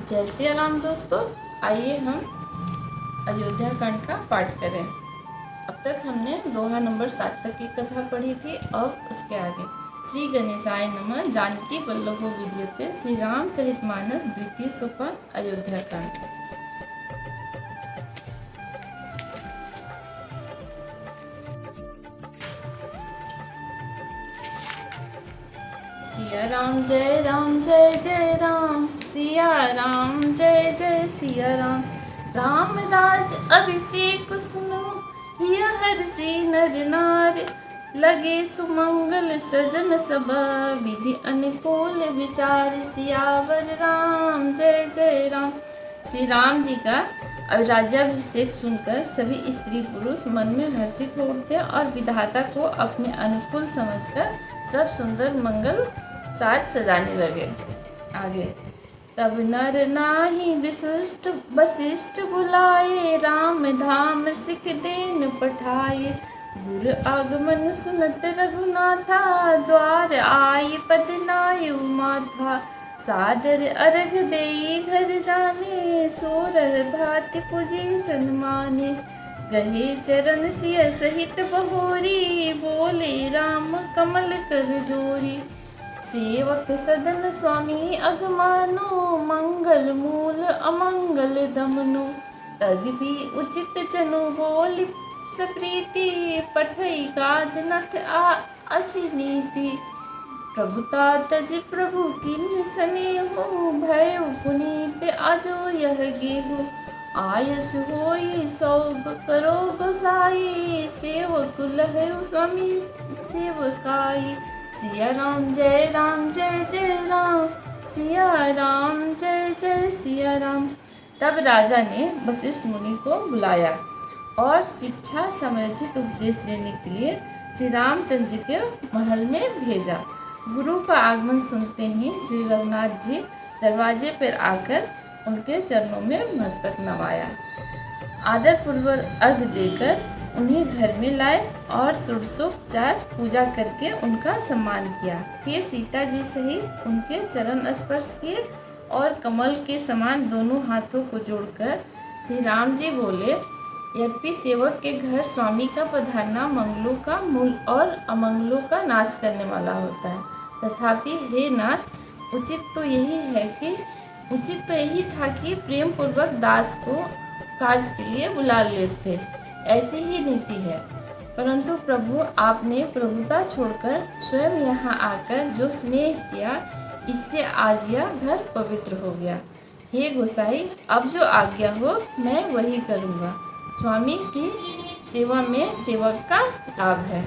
जय श्री राम दोस्तों, आइए हम अयोध्या कांड का पाठ करें। अब तक हमने दोहा नंबर 7 तक की कथा पढ़ी थी। अब उसके आगे श्री गणेशाय नमः, जानकी वल्लभो विजयते, श्री रामचरितमानस द्वितीय सोपान, अयोध्या कांड। सिया राम जय राम जय जय राम, सिया राम जय जय सिया राम। राम राज अभिषेक सुनो, हिय हर्षि नर नार। लगे सुमंगल सजन सब, विधि अनुकूल विचार। सियावर राम जय जय राम। श्री राम जी का अब राज्याभिषेक सुनकर सभी स्त्री पुरुष मन में हर्षित हो उठते और विधाता को अपने अनुकूल समझकर सब सुंदर मंगल साज सजाने लगे। आगे तब नर नाहि विशिष्ट वशिष्ठ बुलाए, राम धाम सिख देन पठाए। गुर आगमन सुनत रघुनाथा, द्वार आई पद नायु माथा। सादर अर्घ देई घर जाने, सोरह भांति पूजी सन्माने। गहे चरण सिय सहित बहोरी, बोले राम कमल कर जोरी। सेवक सदन स्वामी अगमानो, मंगल मूल अमंगल दमनो। तग भी उचित चनु बोली सप्रीति, पठई काज नथ असी नीति। प्रभुता तज प्रभु किन्ह स्नेहु, भय पुनीत अजो यह गेहु। आयस होई सौग करो गोसाई, सेवक लहु स्वामी सेवकाई। सिया राम जय राम जय जय राम, सिया राम जय जय सिया राम। तब राजा ने वशिष्ठ मुनि को बुलाया और शिक्षा समयोचित उपदेश देने के लिए श्री रामचंद्र जी के महल में भेजा। गुरु का आगमन सुनते ही श्री रघुनाथ जी दरवाजे पर आकर उनके चरणों में मस्तक नवाया। आदर पूर्वक अर्घ देकर उन्हें घर में लाए और षोडशोपचार पूजा करके उनका सम्मान किया। फिर सीता जी सहित उनके चरण स्पर्श किए और कमल के समान दोनों हाथों को जोड़कर श्री राम जी बोले, यद्यपि सेवक के घर स्वामी का पधारना मंगलों का मूल और अमंगलों का नाश करने वाला होता है, तथापि हे नाथ, उचित तो यही था कि प्रेम पूर्वक दास को कार्य के लिए बुला लेते। ऐसी ही नीति है। परंतु प्रभु, आपने प्रभुता छोड़कर स्वयं यहाँ आकर जो स्नेह किया, इससे आज यह घर पवित्र हो गया। हे गोसाई, अब जो आज्ञा हो मैं वही करूँगा। स्वामी की सेवा में सेवक का लाभ है।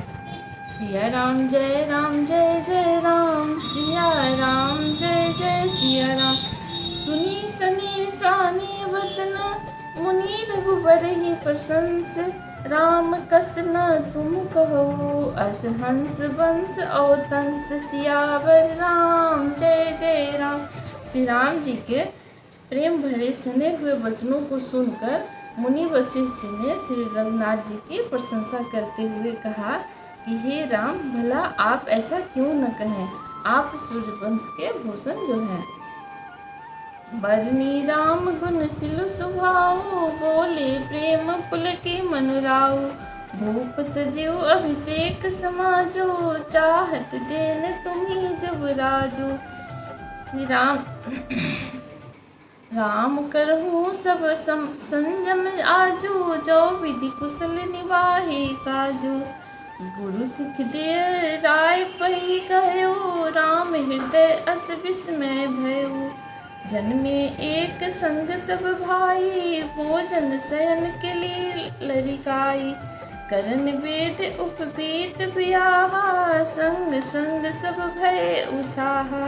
सिया राम जय राम जय जय राम, सिया राम जय जय सिया राम। सुनी सनी सानी वचन, मुनि रघुबर ही प्रशंस। राम कस न तुम कहो, अस हंस वंश औतंस। सियावर राम जय जय राम। श्री राम जी के प्रेम भरे सने हुए वचनों को सुनकर मुनि वशिष्ठ जी ने श्री रघुनाथ जी की प्रशंसा करते हुए कहा कि हे राम, भला आप ऐसा क्यों न कहें, आप सूर्यवंश के भूषण जो हैं। बरनी राम गुण सिल सुभाऊ, बोले प्रेम पुलके मनुराऊ। भूप सजीव अभिषेक समाजो, चाहत देन तुम्ही जब राजो। श्री राम करहूँ सब संजम आजो, जो विधि कुशल निवाहे काजो। गुरु सिख दे राय पही कहो, राम हृदय अस विस्मय भयो। जन्मे एक संग सब भाई, भोजन शयन के लिए लरिकाई। करन वेद उपवेद बियाहा, संग संग सब भय उछाहा।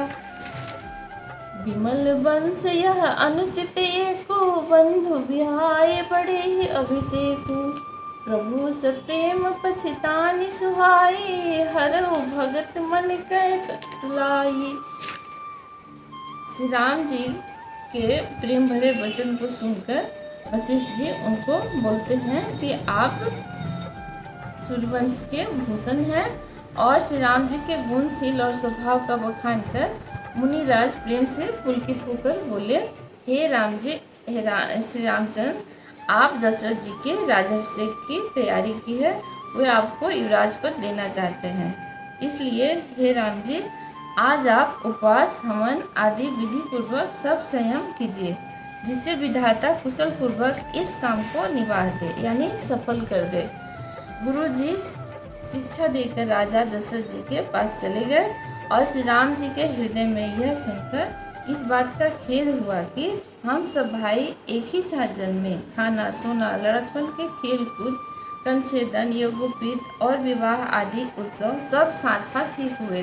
विमल वंश यह अनुचित एको, बंधु बिहाय बड़े ही अभिषेकु। प्रभु सप्रेम पछितानि सुहाई, हरहु भगत मन कै तुलाई। श्री राम जी के प्रेम भरे वचन को सुनकर वशिष्ठ जी उनको बोलते हैं कि आप सूर्यवंश के भूषण हैं। और श्री राम जी के गुणशील और स्वभाव का बखान कर मुनिराज प्रेम से पुलकित होकर बोले हे राम जी, श्री रामचंद्र, आप दशरथ जी के राज्याभिषेक की तैयारी की है, वे आपको युवराज पद देना चाहते हैं। इसलिए हे राम जी, आज आप उपवास, हवन आदि विधि पूर्वक सब संयम कीजिए, जिससे विधाता कुशल पूर्वक इस काम को निभा दे, यानी सफल कर दे। गुरु जी शिक्षा देकर राजा दशरथ जी के पास चले गए और श्री राम जी के हृदय में यह सुनकर इस बात का खेद हुआ कि हम सब भाई एक ही साथ जन्मे, खाना सोना लड़कपन के खेल कूद, कंछेदन, यज्ञोपवीत और विवाह आदि उत्सव सब साथ साथ ही हुए।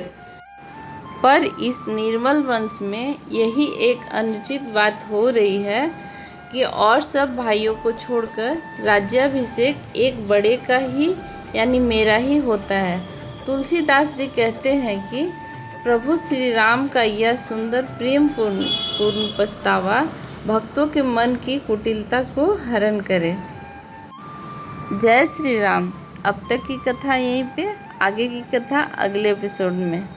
पर इस निर्मल वंश में यही एक अनुचित बात हो रही है कि और सब भाइयों को छोड़कर राज्याभिषेक एक बड़े का ही यानी मेरा ही होता है। तुलसीदास जी कहते हैं कि प्रभु श्री राम का यह सुंदर प्रेम पूर्ण पछतावा भक्तों के मन की कुटिलता को हरण करे। जय श्री राम। अब तक की कथा यहीं पे, आगे की कथा अगले एपिसोड में।